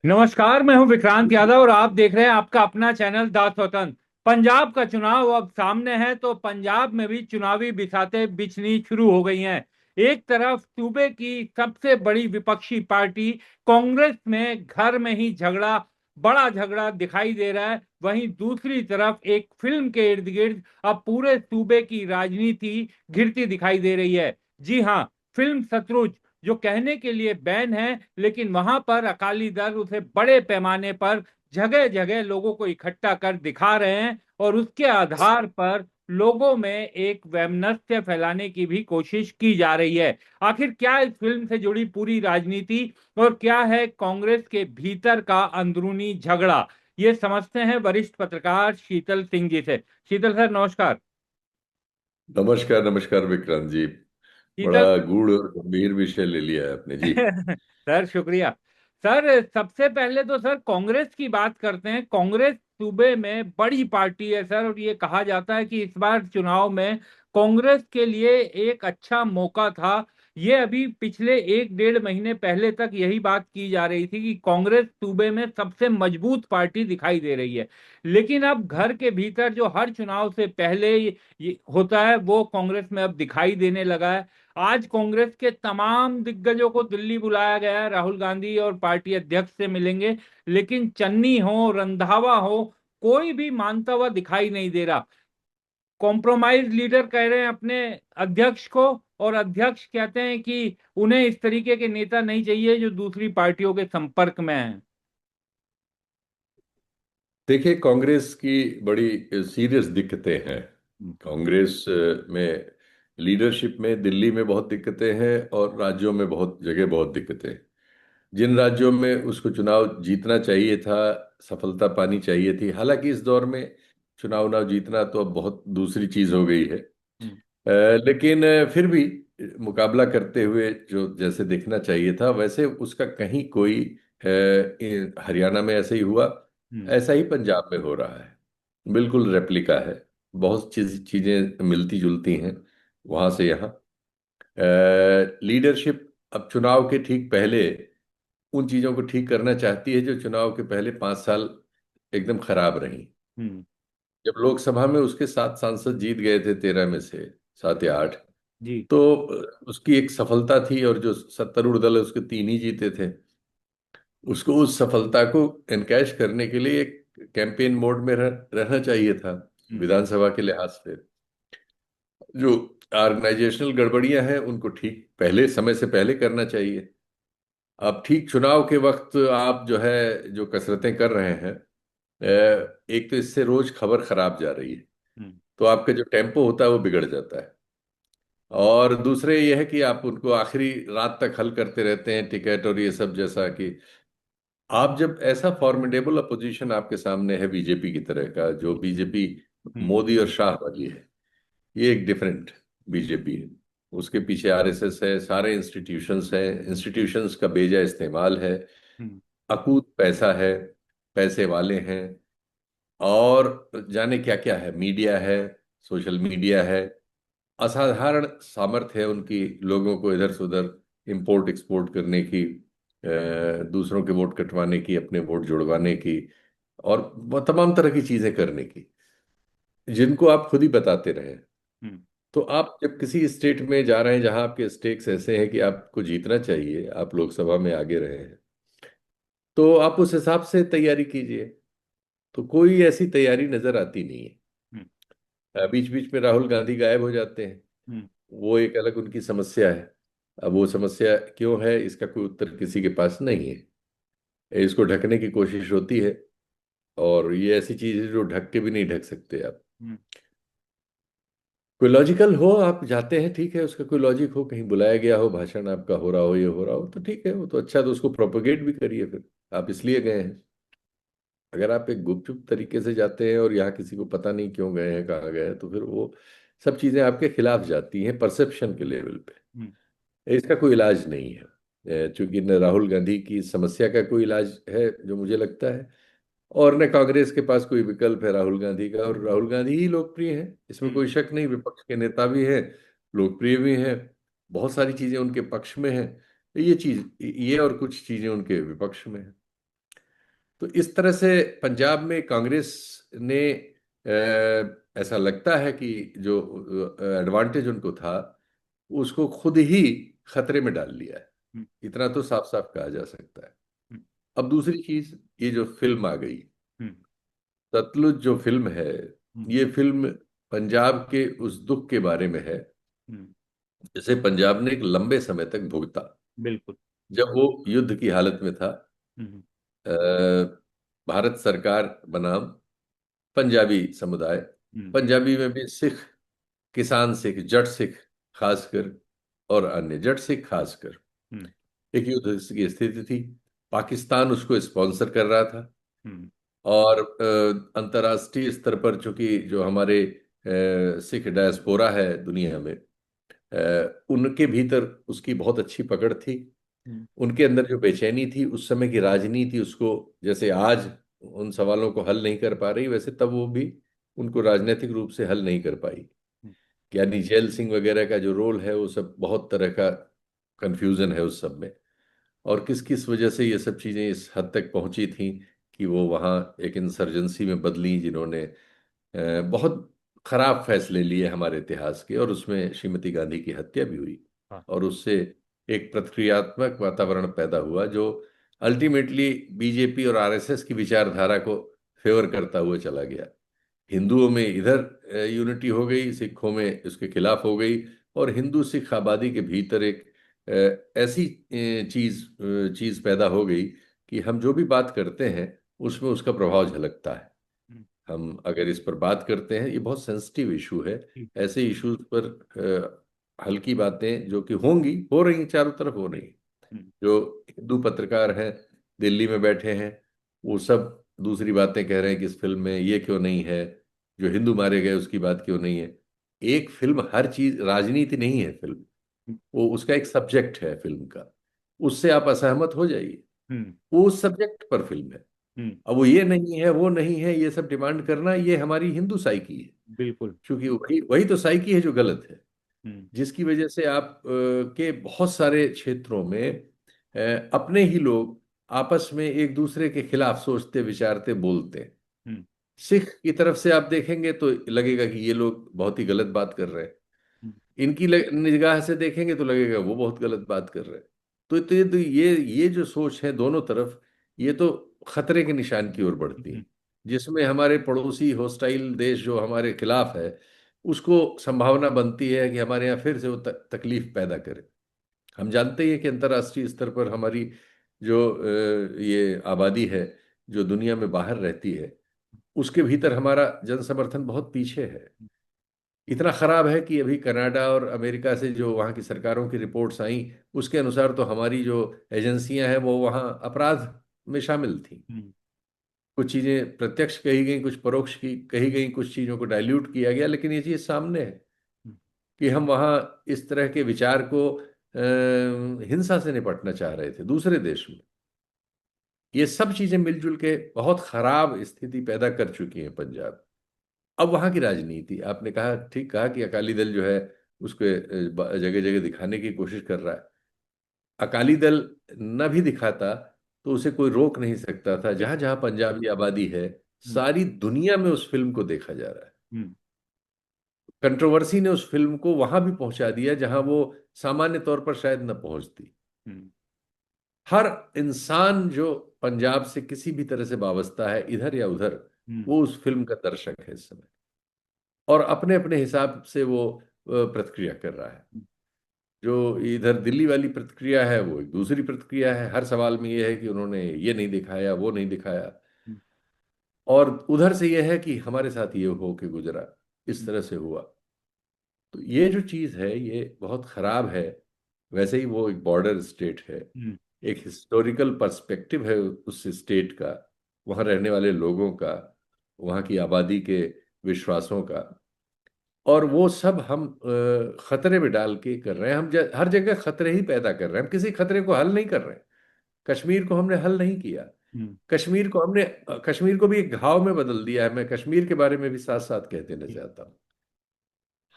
नमस्कार। मैं हूं विक्रांत यादव और आप देख रहे हैं आपका अपना चैनल द स्वतंत्र। पंजाब का चुनाव अब सामने है तो पंजाब में भी चुनावी बिसातें बिछनी शुरू हो गई हैं। एक तरफ सूबे की सबसे बड़ी विपक्षी पार्टी कांग्रेस में घर में ही बड़ा झगड़ा दिखाई दे रहा है, वहीं दूसरी तरफ एक फिल्म के इर्द गिर्द अब पूरे सूबे की राजनीति घिरती दिखाई दे रही है। जी हाँ, फिल्म शत्रुज, जो कहने के लिए बैन है, लेकिन वहां पर अकाली दल उसे बड़े पैमाने पर जगह जगह लोगों को इकट्ठा कर दिखा रहे हैं और उसके आधार पर लोगों में एक वैमनस्य फैलाने की भी कोशिश की जा रही है। आखिर क्या इस फिल्म से जुड़ी पूरी राजनीति और क्या है कांग्रेस के भीतर का अंदरूनी झगड़ा, ये समझते हैं वरिष्ठ पत्रकार शीतल सिंह जी से। शीतल सर, नमस्कार। नमस्कार नमस्कार विक्रांत जी। बड़ा शीतल गूढ़ और गंभीर विषय ले लिया है आपने जी। सर, शुक्रिया। सर, सबसे पहले तो सर कांग्रेस की बात करते हैं। कांग्रेस सूबे में बड़ी पार्टी है सर, और ये कहा जाता है कि इस बार चुनाव में कांग्रेस के लिए एक अच्छा मौका था। ये अभी पिछले एक डेढ़ महीने पहले तक यही बात की जा रही थी कि कांग्रेस सूबे में सबसे मजबूत पार्टी दिखाई दे रही है। लेकिन अब घर के भीतर जो हर चुनाव से पहले ये होता है वो कांग्रेस में अब दिखाई देने लगा है। आज कांग्रेस के तमाम दिग्गजों को दिल्ली बुलाया गया है, राहुल गांधी और पार्टी अध्यक्ष से मिलेंगे। लेकिन चन्नी हो, रंधावा हो, कोई भी मानता हुआ दिखाई नहीं दे रहा। कॉम्प्रोमाइज लीडर कह रहे हैं अपने अध्यक्ष को, और अध्यक्ष कहते हैं कि उन्हें इस तरीके के नेता नहीं चाहिए जो दूसरी पार्टियों के संपर्क में हैं। देखिए, कांग्रेस की बड़ी सीरियस दिक्कतें हैं। कांग्रेस में लीडरशिप में दिल्ली में बहुत दिक्कतें हैं और राज्यों में बहुत जगह बहुत दिक्कतें हैं। जिन राज्यों में उसको चुनाव जीतना चाहिए था, सफलता पानी चाहिए थी। हालांकि इस दौर में चुनाव ना जीतना तो अब बहुत दूसरी चीज हो गई है। हम्म। लेकिन फिर भी मुकाबला करते हुए जो जैसे देखना चाहिए था वैसे उसका कहीं कोई हरियाणा में ऐसे ही हुआ, हम्म। ऐसा ही पंजाब में हो रहा है। बिल्कुल रेप्लिका है। बहुत चीजें मिलती जुलती हैं वहां से यहाँ। लीडरशिप अब चुनाव के ठीक पहले उन चीजों को ठीक करना चाहती है जो चुनाव के पहले 5 साल एकदम खराब रही। हम्म। जब लोकसभा में उसके 7 सांसद जीत गए थे 13 में से 7 या 8, जी। तो उसकी एक सफलता थी। और जो सत्तारूढ़ दल है उसके 3 ही जीते थे। उसको उस सफलता को एनकैश करने के लिए एक कैंपेन मोड में रहना चाहिए था हम्म। विधानसभा के लिहाज से। जो ऑर्गेनाइजेशनल गड़बड़ियां हैं उनको ठीक पहले समय से पहले करना चाहिए। अब ठीक चुनाव के वक्त आप जो है जो कसरतें कर रहे हैं, एक तो इससे रोज खबर खराब जा रही है, हम्म। तो आपका जो टेम्पो होता है वो बिगड़ जाता है। और दूसरे ये है कि आप उनको आखिरी रात तक हल करते रहते हैं टिकट और ये सब, जैसा कि आप जब ऐसा फॉर्मिडेबल अपोजिशन आपके सामने है बीजेपी की तरह का, जो बीजेपी हम्म। मोदी और शाह वाली है, ये एक डिफरेंट बीजेपी है। उसके पीछे आरएसएस है, सारे इंस्टीट्यूशंस हैं, इंस्टीट्यूशंस का बेजा इस्तेमाल है, हम्म। अकूत पैसा है, पैसे वाले हैं, और जाने क्या क्या है, मीडिया है, सोशल मीडिया है। असाधारण सामर्थ्य है उनकी लोगों को इधर से उधर इंपोर्ट एक्सपोर्ट करने की, दूसरों के वोट कटवाने की, अपने वोट जुड़वाने की, और तमाम तरह की चीजें करने की, जिनको आप खुद ही बताते रहे। हम्म। तो आप जब किसी स्टेट में जा रहे हैं जहां आपके स्टेक्स ऐसे हैं कि आपको जीतना चाहिए, आप लोकसभा में आगे रहे हैं, तो आप उस हिसाब से तैयारी कीजिए। तो कोई ऐसी तैयारी नजर आती नहीं हम्म। है। बीच बीच में राहुल गांधी गायब हो जाते हैं। हम्म। वो एक अलग उनकी समस्या है। अब वो समस्या क्यों है इसका कोई उत्तर किसी के पास नहीं है। इसको ढकने की कोशिश होती है, और ये ऐसी चीज है जो ढक के भी नहीं ढक सकते आप। हम्म। कोई लॉजिकल हो, आप जाते हैं ठीक है, उसका कोई लॉजिक हो, कहीं बुलाया गया हो, भाषण आपका हो रहा हो, ये हो रहा हो तो ठीक है, वो तो अच्छा, तो उसको प्रोपोगेट भी करिए फिर। आप इसलिए गए हैं। अगर आप एक गुपचुप तरीके से जाते हैं और यहाँ किसी को पता नहीं क्यों गए हैं, कहाँ गए हैं, तो फिर वो सब चीजें आपके खिलाफ जाती हैं परसेप्शन के लेवल पे। हम्म। इसका कोई इलाज नहीं है। चूंकि न राहुल गांधी की समस्या का कोई इलाज है जो मुझे लगता है, और न कांग्रेस के पास कोई विकल्प है राहुल गांधी का। और राहुल गांधी ही लोकप्रिय हैं, इसमें हम्म। कोई शक नहीं। विपक्ष के नेता भी हैं, लोकप्रिय भी हैं, बहुत सारी चीजें उनके पक्ष में हैं। ये चीज, ये और कुछ चीजें उनके विपक्ष में हैं। तो इस तरह से पंजाब में कांग्रेस ने ऐसा लगता है कि जो एडवांटेज उनको था उसको खुद ही खतरे में डाल लिया है। हम्म, इतना तो साफ साफ कहा जा सकता है। हम्म, अब दूसरी चीज, ये जो फिल्म आ गई हम्म, सतलुज जो फिल्म है, हम्म, ये फिल्म पंजाब के उस दुख के बारे में है हम्म, जिसे पंजाब ने एक लंबे समय तक भुगता। बिल्कुल। जब वो युद्ध की हालत में था, हम्म, अ, भारत सरकार बनाम पंजाबी समुदाय, हम्म, पंजाबी में भी सिख, किसान सिख, जट सिख खासकर, और अन्य जट सिख खासकर, हम्म, एक युद्ध की स्थिति थी। पाकिस्तान उसको स्पॉन्सर कर रहा था। हम्म, और अंतर्राष्ट्रीय स्तर पर चूंकि जो हमारे सिख डायस्पोरा है दुनिया में, उनके भीतर उसकी बहुत अच्छी पकड़ थी। हम्म, उनके अंदर जो बेचैनी थी उस समय की राजनीति उसको, जैसे आज उन सवालों को हल नहीं कर पा रही, वैसे तब वो भी उनको राजनीतिक रूप से हल नहीं कर पाई। हम्म, यानी जेल सिंह वगैरह का जो रोल है वो सब बहुत तरह का कंफ्यूजन है उस सब में। और किस किस वजह से ये सब चीजें इस हद तक पहुंची थी कि वो वहाँ एक इंसर्जेंसी में बदली, जिन्होंने बहुत खराब फैसले लिए हमारे इतिहास के, और उसमें श्रीमती गांधी की हत्या भी हुई। हाँ, और उससे एक प्रतिक्रियात्मक वातावरण पैदा हुआ जो अल्टीमेटली बीजेपी और आरएसएस की विचारधारा को फेवर करता हुआ चला गया। हिंदुओं में इधर यूनिटी हो गई, सिखों में उसके खिलाफ हो गई, और हिंदू सिख आबादी के भीतर एक ऐसी चीज पैदा हो गई कि हम जो भी बात करते हैं उसमें उसका प्रभाव झलकता है। हम्म, हम अगर इस पर बात करते हैं, ये बहुत सेंसिटिव इशू है। ठीक, ऐसे इश्यूज पर हल्की बातें जो कि होंगी, हो रही हैं, चारों तरफ हो रही हैं। हम्म, जो हिंदू पत्रकार हैं दिल्ली में बैठे हैं, वो सब दूसरी बातें कह रहे हैं कि इस फिल्म में ये क्यों नहीं है, जो हिंदू मारे गए उसकी बात क्यों नहीं है। एक फिल्म, हर चीज राजनीति नहीं है फिल्म, हम्म, वो उसका एक सब्जेक्ट है फिल्म का। उससे आप असहमत हो जाइए, हम्म, वो उस सब्जेक्ट पर फिल्म है। हम्म, अब वो ये नहीं है, वो नहीं है, ये सब डिमांड करना, ये हमारी हिंदू साइकी है। बिल्कुल। क्योंकि वही वही तो साइकी है जो गलत है, हम्म, जिसकी वजह से आप के बहुत सारे क्षेत्रों में अपने ही लोग आपस में एक दूसरे के खिलाफ सोचते, विचारते, बोलते हैं। हम्म, सिख की तरफ से आप देखेंगे तो लगेगा कि ये लोग बहुत ही गलत बात कर रहे हैं। हम्म, इनकी निगाह से देखेंगे तो लगेगा वो बहुत गलत बात कर रहे हैं। तो ये जो सोच है दोनों तरफ, ये तो खतरे के निशान की ओर बढ़ती हम्म, है, जिसमें हमारे पड़ोसी होस्टाइल देश जो हमारे खिलाफ है, उसको संभावना बनती है कि हमारे यहाँ फिर से वो तकलीफ पैदा करे। हम जानते ही हैं कि अंतर्राष्ट्रीय स्तर पर हमारी जो ये आबादी है जो दुनिया में बाहर रहती है, उसके भीतर हमारा जन समर्थन बहुत पीछे है। इतना खराब है कि अभी कनाडा और अमेरिका से जो वहाँ की सरकारों की रिपोर्ट्स आई, उसके अनुसार तो हमारी जो एजेंसियां हैं वो वहाँ अपराध में शामिल थी। हम्म, कुछ चीजें प्रत्यक्ष कही गई, कुछ परोक्ष की कही गई, कुछ चीजों को डाइल्यूट किया गया, लेकिन ये चीज सामने है हम्म, कि हम वहाँ इस तरह के विचार को हिंसा से निपटना चाह रहे थे दूसरे देश में। ये सब चीजें मिलजुल के बहुत खराब स्थिति पैदा कर चुकी हैं पंजाब। अब वहां की राजनीति, आपने कहा, ठीक कहा कि अकाली दल जो है उसको जगह जगह दिखाने की कोशिश कर रहा है। अकाली दल न भी दिखाता तो उसे कोई रोक नहीं सकता था। जहां जहां पंजाबी आबादी है, हम्म, सारी दुनिया में उस फिल्म को देखा जा रहा है। हम्म, कंट्रोवर्सी ने उस फिल्म को वहां भी पहुंचा दिया जहां वो सामान्य तौर पर शायद न पहुंचती। हम्म, हर इंसान जो पंजाब से किसी भी तरह से वाबस्ता है, इधर या उधर, हम्म, वो उस फिल्म का दर्शक है इस समय, और अपने अपने हिसाब से वो प्रतिक्रिया कर रहा है। जो इधर दिल्ली वाली प्रतिक्रिया है वो एक दूसरी प्रतिक्रिया है, हर सवाल में ये है कि उन्होंने ये नहीं दिखाया, वो नहीं दिखाया। हम्म, और उधर से ये है कि हमारे साथ ये हो के गुजरा, इस हम्म, तरह से हुआ। तो ये जो चीज़ है ये बहुत खराब है। वैसे ही वो एक बॉर्डर स्टेट है, हम्म, एक हिस्टोरिकल पर्सपेक्टिव है उस स्टेट का, वहाँ रहने वाले लोगों का, वहाँ की आबादी के विश्वासों का। और वो सब हम खतरे में डाल के कर रहे हैं। हम हर जगह खतरे ही पैदा कर रहे हैं, हम किसी खतरे को हल नहीं कर रहे हैं। कश्मीर को हमने हल नहीं किया। हम्म, कश्मीर को भी एक घाव में बदल दिया है। मैं कश्मीर के बारे में भी साथ साथ कह देना ठीक, चाहता हूँ।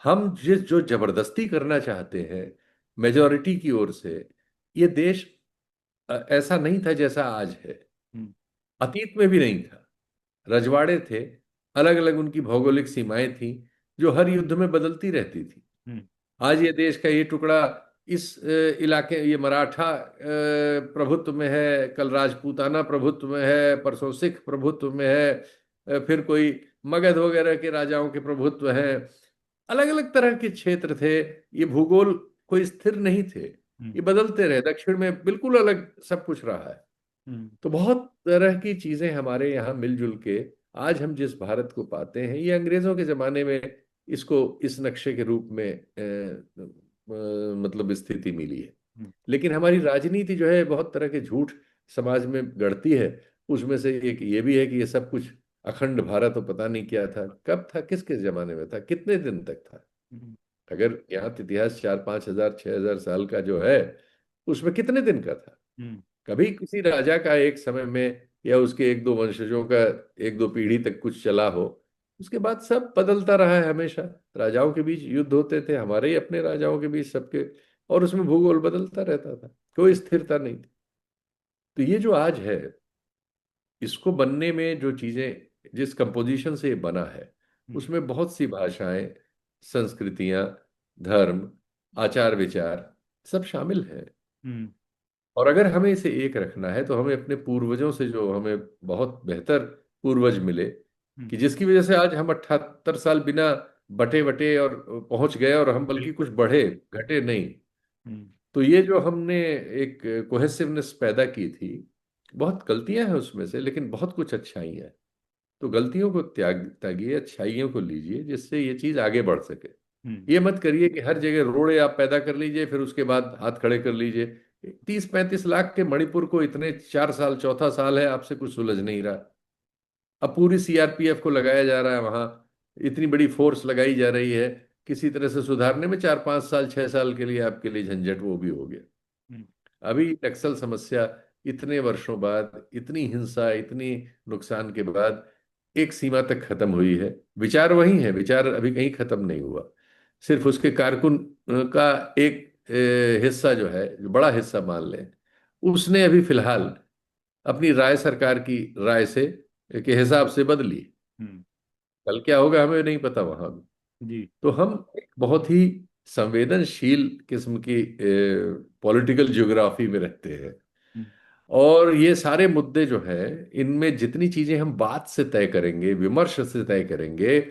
हम जिस जो जबरदस्ती करना चाहते हैं मेजोरिटी की ओर से, ये देश ऐसा नहीं था जैसा आज है। हम्म, अतीत में भी नहीं था। रजवाड़े थे, अलग अलग उनकी भौगोलिक सीमाएं थी, जो हर युद्ध में बदलती रहती थी। हम्म। आज ये देश का ये टुकड़ा इस इलाके, ये मराठा प्रभुत्व में है, कल राजपूताना प्रभुत्व में है, परसों सिख प्रभुत्व में है, फिर कोई मगध वगैरह के राजाओं के प्रभुत्व हैं। अलग अलग तरह के क्षेत्र थे। ये भूगोल कोई स्थिर नहीं थे, हम्म। ये बदलते रहे। दक्षिण में बिल्कुल अलग सब कुछ रहा है। हम्म। तो बहुत तरह की चीजें हमारे यहाँ मिलजुल के आज हम जिस भारत को पाते हैं, ये अंग्रेजों के जमाने में इसको इस नक्शे के रूप में मतलब स्थिति मिली है। हम्म। लेकिन हमारी राजनीति जो है बहुत तरह के झूठ समाज में गढ़ती है। उसमें से एक ये भी है कि ये सब कुछ अखंड भारत, तो पता नहीं क्या था, कब था, किसके जमाने में था, कितने दिन तक था। हम्म। अगर यहाँ इतिहास 4-5 हजार 6 हजार साल का जो है, उसमें कितने दिन का था। हम्म। कभी किसी राजा का एक समय में या उसके एक दो वंशजों का एक दो पीढ़ी तक कुछ चला हो, उसके बाद सब बदलता रहा है हमेशा। राजाओं के बीच युद्ध होते थे, हमारे ही अपने राजाओं के बीच सबके, और उसमें भूगोल बदलता रहता था, कोई स्थिरता नहीं थी। तो ये जो आज है, इसको बनने में जो चीजें, जिस कंपोजिशन से ये बना है, हम्म। उसमें बहुत सी भाषाएं, संस्कृतियां, धर्म, आचार विचार सब शामिल हैं। हम्म। और अगर हमें इसे एक रखना है, तो हमें अपने पूर्वजों से, जो हमें बहुत बेहतर पूर्वज मिले, हम्म। कि जिसकी वजह से आज हम 78 साल बिना बटे बटे और पहुंच गए, और हम बल्कि कुछ बिल्कुल। बढ़े, घटे नहीं। हम्म। तो ये जो हमने एक कोहेसिवनेस पैदा की थी, बहुत गलतियां हैं उसमें से, लेकिन बहुत कुछ अच्छाई है। तो गलतियों को त्यागिए, अच्छाइयों को लीजिए, जिससे ये चीज आगे बढ़ सके। हम्म। ये मत करिए कि हर जगह रोड़े आप पैदा कर लीजिए, फिर उसके बाद हाथ खड़े कर लीजिए। 30-35 लाख के मणिपुर को इतने 4 साल, चौथा साल है, आपसे कुछ सुलझ नहीं रहा। अब पूरी सीआरपीएफ को लगाया जा रहा है वहां, इतनी बड़ी फोर्स लगाई जा रही है, किसी तरह से सुधारने में 4-5 साल 6 साल के लिए आपके लिए झंझट वो भी हो गया। हम्म। अभी नक्सल समस्या इतने वर्षों बाद, इतनी हिंसा, इतनी नुकसान के बाद एक सीमा तक खत्म हुई है। विचार वही है, विचार अभी कहीं खत्म नहीं हुआ। सिर्फ उसके कारकुन का एक हिस्सा जो है, जो बड़ा हिस्सा मान लें, उसने अभी फिलहाल अपनी राय सरकार की राय से के हिसाब से बदली। हम्म। कल क्या होगा हमें नहीं पता वहां भी। जी। तो हम एक बहुत ही संवेदनशील किस्म की पॉलिटिकल ज्योग्राफी में रहते हैं। हम्म। और ये सारे मुद्दे जो हैं, इनमें जितनी चीजें हम बात से तय करेंगे, विमर्श से तय करेंगे,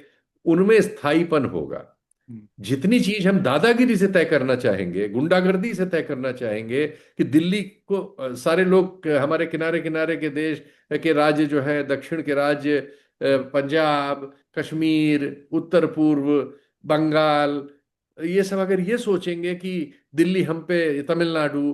उनमें स्थायीपन होगा। हम्म। जितनी चीज हम दादागिरी से तय करना चाहेंगे, गुंडागर्दी से तय करना चाहेंगे, कि दिल्ली को सारे लोग हमारे किनारे किनारे के देश के राज्य जो है, दक्षिण के राज्य, पंजाब, कश्मीर, उत्तर पूर्व, बंगाल, ये सब अगर ये सोचेंगे कि दिल्ली हम पे, तमिलनाडु,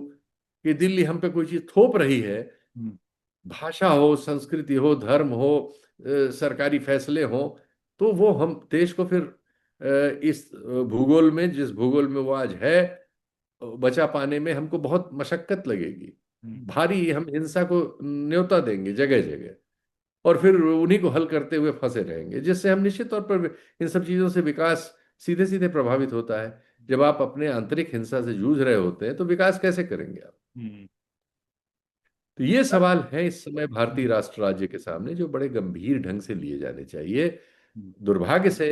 कि दिल्ली हम पे कोई चीज थोप रही है, हम्म। भाषा हो, संस्कृति हो, धर्म हो, सरकारी फैसले हो, तो वो हम देश को फिर इस भूगोल में, जिस भूगोल में वो आज है, बचा पाने में हमको बहुत मशक्कत लगेगी। हम्म। भारी हम हिंसा को न्योता देंगे जगह जगह, और फिर उन्हीं को हल करते हुए फंसे रहेंगे, जिससे हम निश्चित तौर पर इन सब चीजों से विकास सीधे सीधे प्रभावित होता है। जब आप अपने आंतरिक हिंसा से जूझ रहे होते हैं, तो विकास कैसे करेंगे आप। हम्म। तो ये सवाल है इस समय भारतीय हम्म। राष्ट्र राज्य के सामने, जो बड़े गंभीर ढंग से लिए जाने चाहिए। हम्म। दुर्भाग्य से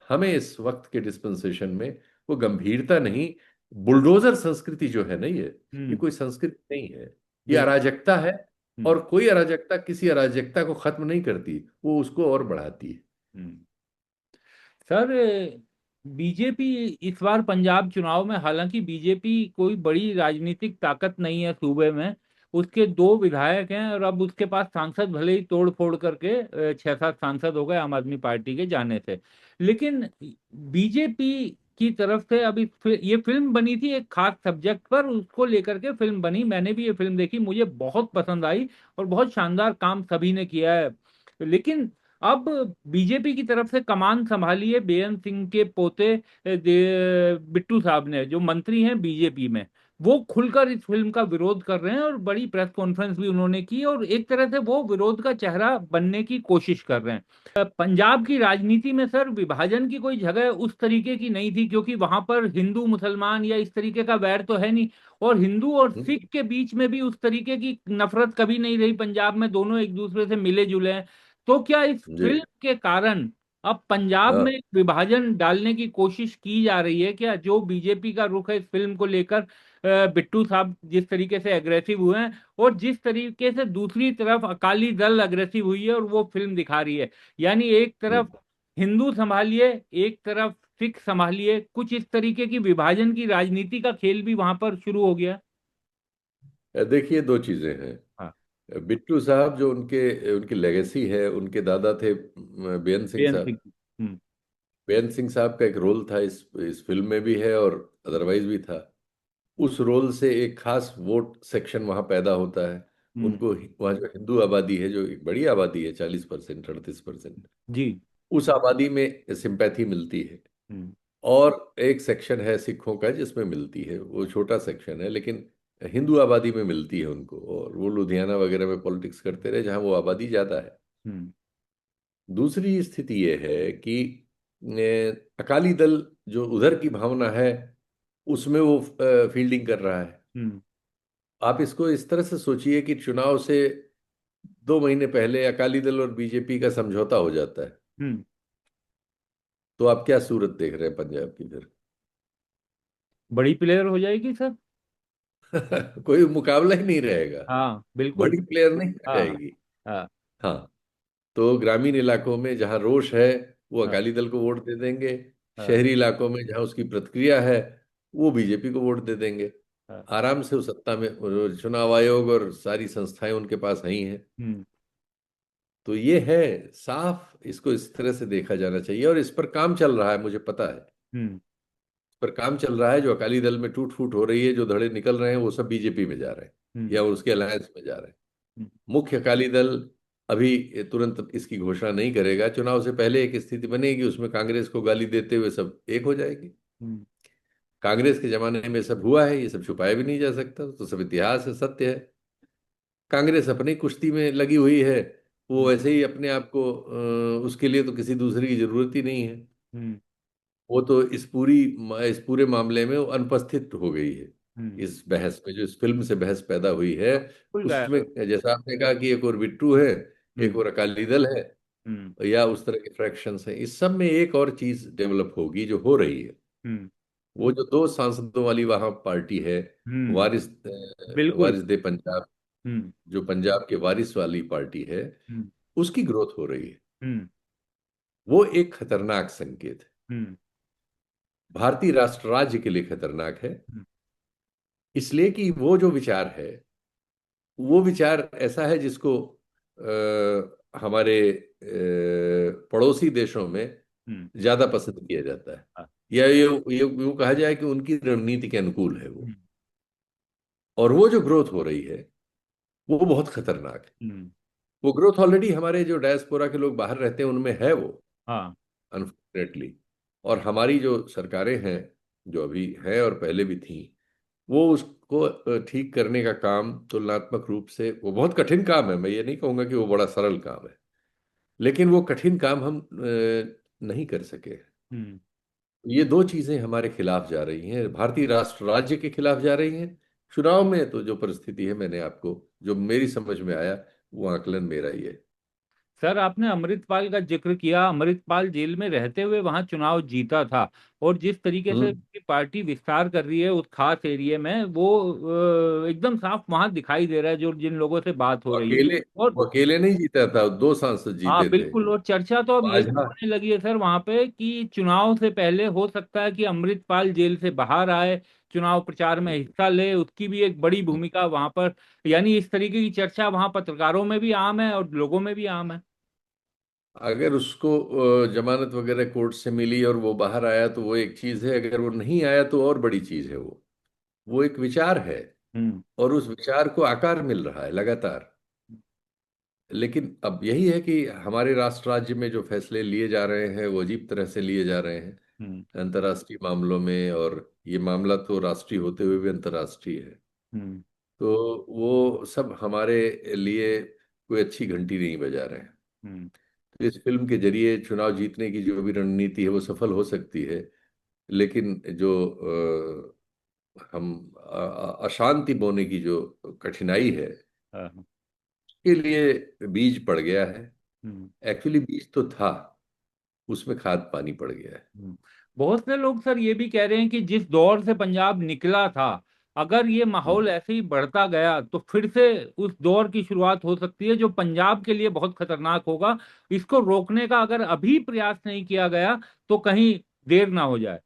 हमें इस वक्त के डिस्पेंसेशन में वो गंभीरता नहीं, बुलडोजर संस्कृति जो है ना, ये हम्म। कोई संस्कृति नहीं है, ये बिल्कुल। अराजकता है। हम्म। और कोई अराजकता किसी अराजकता को खत्म नहीं करती, वो उसको और बढ़ाती है। हम्म। सर, बीजेपी इस बार पंजाब चुनाव में, हालांकि बीजेपी कोई बड़ी राजनीतिक ताकत नहीं है सूबे में, उसके दो विधायक हैं, और अब उसके पास सांसद भले ही तोड़ फोड़ करके 6-7 सांसद हो गए आम आदमी पार्टी के जाने से। लेकिन बीजेपी की तरफ से अभी ये फिल्म बनी थी एक खास सब्जेक्ट पर, उसको लेकर के फिल्म बनी, मैंने भी ये फिल्म देखी, मुझे बहुत पसंद आई, और बहुत शानदार काम सभी ने किया है। लेकिन अब बीजेपी की तरफ से कमान संभाली है बेअंत सिंह के पोते बिट्टू साहब ने, जो मंत्री हैं बीजेपी में। वो खुलकर इस फिल्म का विरोध कर रहे हैं और बड़ी प्रेस कॉन्फ्रेंस भी उन्होंने की, और एक तरह से वो विरोध का चेहरा बनने की कोशिश कर रहे हैं। पंजाब की राजनीति में सर विभाजन की कोई जगह उस तरीके की नहीं थी, क्योंकि वहां पर हिंदू मुसलमान या इस तरीके का वैर तो है नहीं, और हिंदू और हम्म, सिख के बीच में भी उस तरीके की नफरत कभी नहीं रही। पंजाब में दोनों एक दूसरे से मिले जुले हैं। तो क्या इस जी। फिल्म के कारण अब पंजाब हाँ, में एक विभाजन डालने की कोशिश की जा रही है क्या? जो बीजेपी का रुख है इस फिल्म को लेकर, बिट्टू साहब जिस तरीके से एग्रेसिव हुए हैं, और जिस तरीके से दूसरी तरफ अकाली दल अग्रेसिव हुई है और वो फिल्म दिखा रही है, यानी एक हम्म। तरफ हिंदू संभालिए, एक तरफ सिख संभालिए, कुछ इस तरीके की विभाजन की राजनीति का खेल भी वहां पर शुरू हो गया। देखिए, दो चीजें हैं। हाँ। बिट्टू साहब जो उनके उनकी लेगेसी है, उनके दादा थे बेअंत सिंह बेअंत साहब। सिंह। हम्म। बेअंत सिंह साहब का एक रोल था, इस फिल्म में भी है और अदरवाइज भी था। उस रोल से एक खास वोट सेक्शन वहां पैदा होता है। हम्म। उनको वहाँ जो हिंदू आबादी है, जो एक बड़ी आबादी है, 40%, 38%, जी। उस आबादी में सिंपैथी मिलती है। हम्म। और एक सेक्शन है सिखों का जिसमें मिलती है, वो छोटा सेक्शन है, लेकिन हिंदू आबादी में मिलती है उनको, और वो लुधियाना वगैरह में पॉलिटिक्स करते रहे जहाँ वो आबादी ज्यादा है। हम्म। दूसरी स्थिति ये है कि अकाली दल जो उधर की भावना है उसमें वो फील्डिंग कर रहा है। हम्म। आप इसको इस तरह से सोचिए कि चुनाव से 2 महीने पहले अकाली दल और बीजेपी का समझौता हो जाता है, हम्म। तो आप क्या सूरत देख रहे हैं पंजाब की फिर? बड़ी प्लेयर हो जाएगी सर। कोई मुकाबला ही नहीं रहेगा। हाँ बिल्कुल। बड़ी प्लेयर नहीं आ हाँ। जाएगी। हाँ। हाँ। तो ग्रामीण इलाकों में जहां रोष है वो हाँ। अकाली दल को वोट दे देंगे। हाँ। शहरी इलाकों में जहां उसकी प्रतिक्रिया है वो बीजेपी को वोट दे देंगे। हाँ। आराम से वो सत्ता में, और चुनाव आयोग और सारी संस्थाएं उनके पास ही हैं। हम्म। तो ये है साफ, इसको इस तरह से देखा जाना चाहिए, और इस पर काम चल रहा है, मुझे पता है। हम्म। इस पर काम चल रहा है। जो अकाली दल में टूट फूट हो रही है, जो धड़े निकल रहे हैं, वो सब बीजेपी में जा रहे हैं हम्म। या उसके अलायंस में जा रहे हैं। हम्म। मुख्य अकाली दल अभी तुरंत इसकी घोषणा नहीं करेगा। चुनाव से पहले एक स्थिति बनेगी, उसमें कांग्रेस को गाली देते हुए सब एक हो जाएगी। हम्म। कांग्रेस के जमाने में सब हुआ है, ये सब छुपाया भी नहीं जा सकता, तो सब इतिहास है, सत्य है। कांग्रेस अपनी कुश्ती में लगी हुई है। वो हम्म। वैसे ही अपने आप को उसके लिए तो किसी दूसरे की जरूरत ही नहीं है। हम्म। वो तो इस पूरे मामले में वो अनुपस्थित हो गई है। हम्म। इस बहस में, जो इस फिल्म से बहस पैदा हुई है, खुल गया उसमें है। जैसा आपने कहा कि एक और बिट्टू है, एक हम्म। और अकाली दल है, हम्म। या उस तरह के फ्रैक्शंस हैं, इस सब में एक और चीज डेवलप होगी जो हो रही है। हम्म। वो जो 2 सांसदों वाली वहां पार्टी है, हम्म। वारिस बिल्कुल। वारिस दे पंजाब, हम्म। जो पंजाब के वारिस वाली पार्टी है, हम्म। उसकी ग्रोथ हो रही है। हम्म। वो एक खतरनाक संकेत है। हम्म। भारतीय राष्ट्र राज्य के लिए खतरनाक है, हम्म। इसलिए कि वो जो विचार है, वो विचार ऐसा है जिसको हमारे पड़ोसी देशों में हम्म। ज्यादा पसंद किया जाता है। हाँ। या ये यूं कहा जाए कि उनकी रणनीति के अनुकूल है वो। हम्म। और वो जो ग्रोथ हो रही है वो बहुत खतरनाक है। हम्म। वो ग्रोथ ऑलरेडी हमारे जो डायस्पोरा के लोग बाहर रहते हैं उनमें है वो, हाँ। अनफॉर्चुनेटली। और हमारी जो सरकारें हैं, जो अभी हैं और पहले भी थी, वो उसको ठीक करने का काम तुलनात्मक रूप से, वो बहुत कठिन काम है, मैं ये नहीं कहूंगा कि वो बड़ा सरल काम है, लेकिन वो कठिन काम हम नहीं कर सके। हम्म। ये दो चीजें हमारे खिलाफ जा रही हैं, भारतीय राष्ट्र राज्य के खिलाफ जा रही हैं। चुनाव में तो जो परिस्थिति है, मैंने आपको जो मेरी समझ में आया, वो आकलन मेरा ही है। सर आपने अमृतपाल का जिक्र किया। अमृतपाल जेल में रहते हुए वहां चुनाव जीता था, और जिस तरीके से हम्म। उसकी पार्टी विस्तार कर रही है उस खास एरिया में, वो एकदम साफ वहां दिखाई दे रहा है, जो जिन लोगों से बात हो वो रही है। अकेले और वो अकेले नहीं जीता था, 2 सांसद हाँ जीते थे। बिल्कुल, और चर्चा तो अब ये भी बाजवा। होने लगी है सर वहां पे कि चुनाव से पहले हो सकता है कि अमृतपाल जेल से बाहर आए, चुनाव प्रचार में हिस्सा ले, उसकी भी एक बड़ी भूमिका वहां पर, यानी इस तरीके की चर्चा वहां पत्रकारों में भी आम है और लोगों में भी आम है। अगर उसको जमानत वगैरह कोर्ट से मिली और वो बाहर आया तो वो एक चीज है, अगर वो नहीं आया तो और बड़ी चीज है। वो एक विचार है, हम्म। और उस विचार को आकार मिल रहा है लगातार। लेकिन अब यही है कि हमारे राष्ट्र राज्य में जो फैसले लिए जा रहे हैं वो अजीब तरह से लिए जा रहे हैं। हम्म। अंतर्राष्ट्रीय मामलों में, और ये मामला तो राष्ट्रीय होते हुए भी अंतर्राष्ट्रीय है। हम्म। तो वो सब हमारे लिए कोई अच्छी घंटी नहीं बजा रहे हैं। हम्म। तो इस फिल्म के जरिए चुनाव जीतने की जो भी रणनीति है वो सफल हो सकती है, लेकिन जो हम अशांति बोने की जो कठिनाई है, हाँ। के लिए बीज पड़ गया है। हम्म। एक्चुअली बीज तो था, उसमें खाद पानी पड़ गया है। हम्म। बहुत से लोग सर ये भी कह रहे हैं कि जिस दौर से पंजाब निकला था, अगर ये हम्म। माहौल ऐसे ही बढ़ता गया तो फिर से उस दौर की शुरुआत हो सकती है जो पंजाब के लिए बहुत खतरनाक होगा। इसको रोकने का अगर अभी प्रयास नहीं किया गया तो कहीं देर ना हो जाए।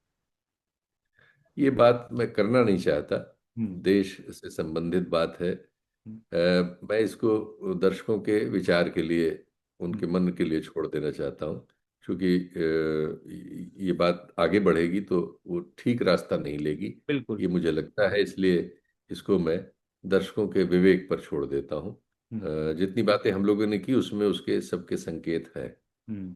ये बात मैं करना नहीं चाहता, हम्म। देश से संबंधित बात है। हम्म। मैं इसको दर्शकों के विचार के लिए, हम्म। उनके मन के लिए छोड़ देना चाहता हूँ, क्योंकि ये बात आगे बढ़ेगी तो वो ठीक रास्ता नहीं लेगी, बिल्कुल। ये मुझे लगता है। इसलिए इसको मैं दर्शकों के विवेक पर छोड़ देता हूँ। हम्म। जितनी बातें हम लोगों ने की उसमें उसके सबके संकेत हैं। हम्म।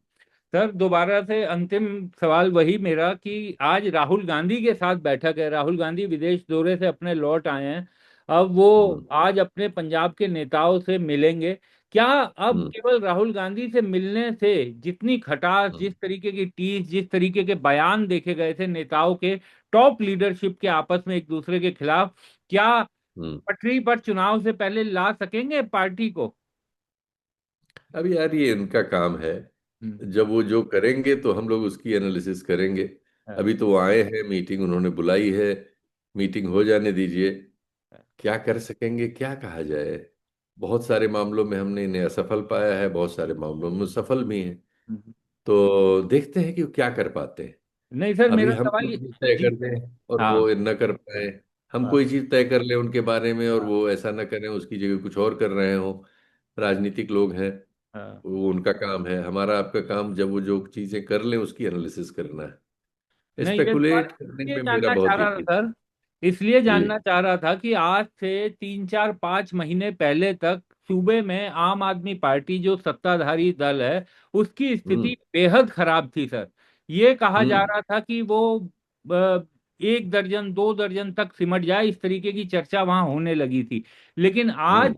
सर दोबारा से अंतिम सवाल वही मेरा कि आज राहुल गांधी के साथ बैठक है, राहुल गांधी विदेश दौरे से अपने लौट आए हैं, अब वो हम्म। आज अपने पंजाब के नेताओं से मिलेंगे। क्या अब हम्म। केवल राहुल गांधी से मिलने से जितनी खटास, हम्म। जिस तरीके की टीस, जिस तरीके के बयान देखे गए थे नेताओं के, टॉप लीडरशिप के आपस में एक दूसरे के खिलाफ, क्या हम्म। पटरी पर चुनाव से पहले ला सकेंगे पार्टी को? अब यार ये उनका काम है, हम्म। जब वो जो करेंगे तो हम लोग उसकी एनालिसिस करेंगे। हाँ। अभी तो वो आए हैं, मीटिंग उन्होंने बुलाई है, मीटिंग हो जाने दीजिए। क्या कर सकेंगे, क्या कहा जाए। बहुत सारे मामलों में हमने इन्हें असफल पाया है, बहुत सारे मामलों में सफल भी हैं। हम्म। तो देखते हैं कि वो क्या कर पाते हैं। नहीं सर, अभी मेरा हम सवाल कोई ये। चीज तय जी। कर दें और हाँ। वो न कर पाए, हम हाँ। कोई चीज तय कर ले उनके बारे में और हाँ। वो ऐसा न करें, उसकी जगह कुछ और कर रहे हो। राजनीतिक लोग हैं, हाँ। वो उनका काम है। हमारा आपका काम जब वो जो चीजें कर लें उसकी एनालिसिस करना है। नहीं, ये सवाल स्पेकुलेट करने इसलिए में मेरा जानना चाह बहुत रहा दिल था नहीं। सर, इसलिए जी। जानना चाह रहा था कि आज से 3 4 5 महीने पहले तक सूबे में आम आदमी पार्टी जो सत्ताधारी दल है उसकी हम्म। स्थिति बेहद खराब थी सर। ये कहा जा हम्म। रहा था कि वो 1 दर्जन 2 दर्जन तक सिमट जाए, इस तरीके की चर्चा वहां होने लगी थी। लेकिन आज हम्म।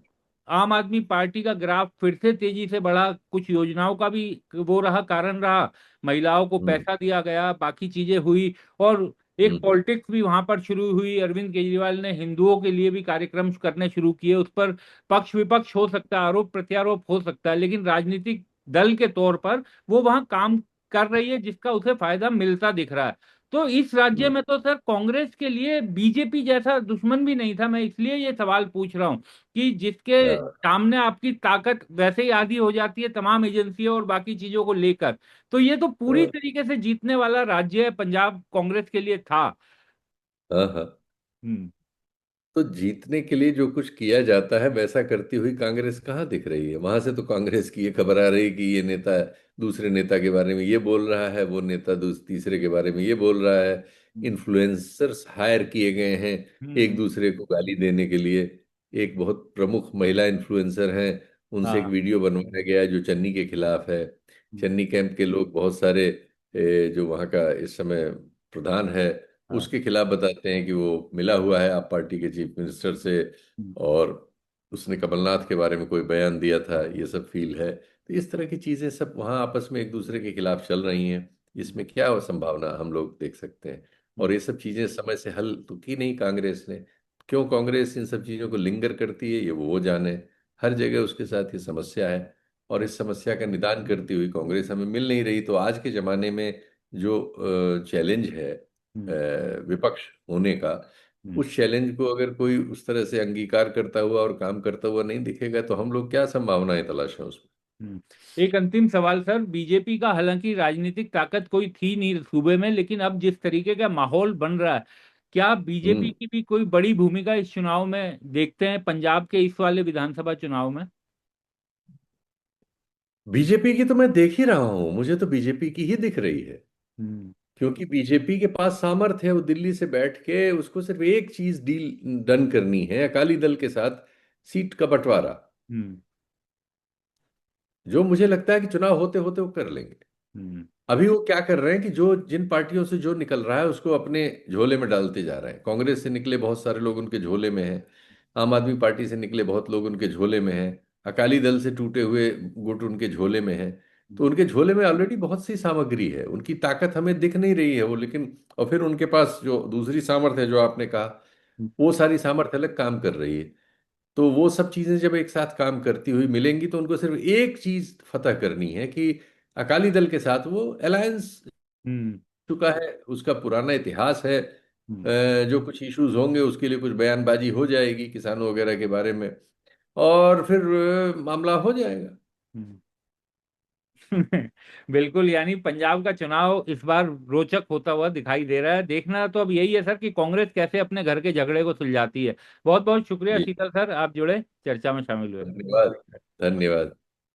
आम आदमी पार्टी का ग्राफ फिर से तेजी से बढ़ा, कुछ योजनाओं का भी वो रहा, कारण रहा, महिलाओं को हम्म। पैसा दिया गया, बाकी चीजें हुई, और एक हम्म। पॉलिटिक्स भी वहां पर शुरू हुई। अरविंद केजरीवाल ने हिंदुओं के लिए भी कार्यक्रम करने शुरू किए। उस पर पक्ष विपक्ष हो सकता है, आरोप प्रत्यारोप हो सकता है, लेकिन राजनीतिक दल के तौर पर वो वहां काम कर रही है जिसका उसे फायदा मिलता दिख रहा है। तो इस राज्य हम्म। में तो सर कांग्रेस के लिए बीजेपी जैसा दुश्मन भी नहीं था। मैं इसलिए ये सवाल पूछ रहा हूँ कि जिसके हाँ। सामने आपकी ताकत वैसे ही आधी हो जाती है तमाम एजेंसियों और बाकी चीजों को लेकर, तो ये तो पूरी हाँ। तरीके से जीतने वाला राज्य है पंजाब, कांग्रेस के लिए था। हाँ। हाँ। हम्म। तो जीतने के लिए जो कुछ किया जाता है वैसा करती हुई कांग्रेस कहाँ दिख रही है? वहां से तो कांग्रेस की ये खबर आ रही कि ये नेता दूसरे नेता के बारे में ये बोल रहा है, वो नेता तीसरे के बारे में ये बोल रहा है। हम्म। इन्फ्लुएंसर्स हायर किए गए हैं एक हम्म। दूसरे को गाली देने के लिए। एक बहुत प्रमुख महिला इन्फ्लुएंसर हैं, उनसे एक हाँ। वीडियो बनवाया गया है जो चन्नी के खिलाफ है। हम्म। चन्नी कैंप के लोग बहुत सारे, जो वहाँ का इस समय प्रधान है, हाँ। उसके खिलाफ बताते हैं कि वो मिला हुआ है आप पार्टी के चीफ मिनिस्टर से, हम्म। और उसने कमलनाथ के बारे में कोई बयान दिया था, ये सब फील है। तो इस तरह की चीजें सब वहाँ आपस में एक दूसरे के खिलाफ चल रही हैं। हम्म। इसमें क्या संभावना हम लोग देख सकते हैं? और हम्म। ये सब चीजें समय से हल तो की नहीं कांग्रेस ने। क्यों कांग्रेस इन सब चीजों को लिंगर करती है, ये वो जाने। हर जगह उसके साथ ये समस्या है, और इस समस्या का निदान करती हुई कांग्रेस हमें मिल नहीं रही। तो आज के जमाने में जो चैलेंज है हम्म। विपक्ष होने का, हम्म। उस चैलेंज को अगर कोई उस तरह से अंगीकार करता हुआ और काम करता हुआ नहीं दिखेगा तो हम लोग क्या संभावनाएं तलाशें उसमें? हम्म। एक अंतिम सवाल सर, बीजेपी का हालांकि राजनीतिक ताकत कोई थी नहीं सूबे में, लेकिन अब जिस तरीके का माहौल बन रहा है, क्या बीजेपी हम्म। की भी कोई बड़ी भूमिका इस चुनाव में देखते हैं, पंजाब के इस वाले विधानसभा चुनाव में? बीजेपी की तो मैं देख ही रहा हूं, मुझे तो बीजेपी की ही दिख रही है। हम्म। क्योंकि बीजेपी के पास सामर्थ्य है, वो दिल्ली से बैठ के उसको सिर्फ एक चीज डील डन करनी है अकाली दल के साथ, सीट का बंटवारा, हम्म। जो मुझे लगता है कि चुनाव होते होते वो कर लेंगे। हम्म। अभी वो क्या कर रहे हैं कि जो जिन पार्टियों से जो निकल रहा है उसको अपने झोले में डालते जा रहे हैं। कांग्रेस से निकले बहुत सारे लोग उनके झोले में हैं, आम आदमी पार्टी से निकले बहुत लोग उनके झोले में हैं, अकाली दल से टूटे हुए गुट उनके झोले में हैं। तो उनके झोले में ऑलरेडी बहुत सी सामग्री है, उनकी ताकत हमें दिख नहीं रही है वो, लेकिन और फिर उनके पास जो दूसरी सामर्थ्य है जो आपने कहा, वो सारी सामर्थ्य अलग काम कर रही है। तो वो सब चीजें जब एक साथ काम करती हुई मिलेंगी तो उनको सिर्फ एक चीज फतह करनी है कि अकाली दल के साथ वो अलायंस हम्म। चुका है, उसका पुराना इतिहास है। हम्म। जो कुछ इश्यूज होंगे उसके लिए कुछ बयानबाजी हो जाएगी किसानों वगैरह के बारे में, और फिर मामला हो जाएगा। हम्म। बिल्कुल, यानी पंजाब का चुनाव इस बार रोचक होता हुआ दिखाई दे रहा है। देखना तो अब यही है सर कि कांग्रेस कैसे अपने घर के झगड़े को सुलझाती है। बहुत बहुत शुक्रिया जी, शीतल सर, आप जुड़े, चर्चा में शामिल हुए। धन्यवाद। धन्यवाद।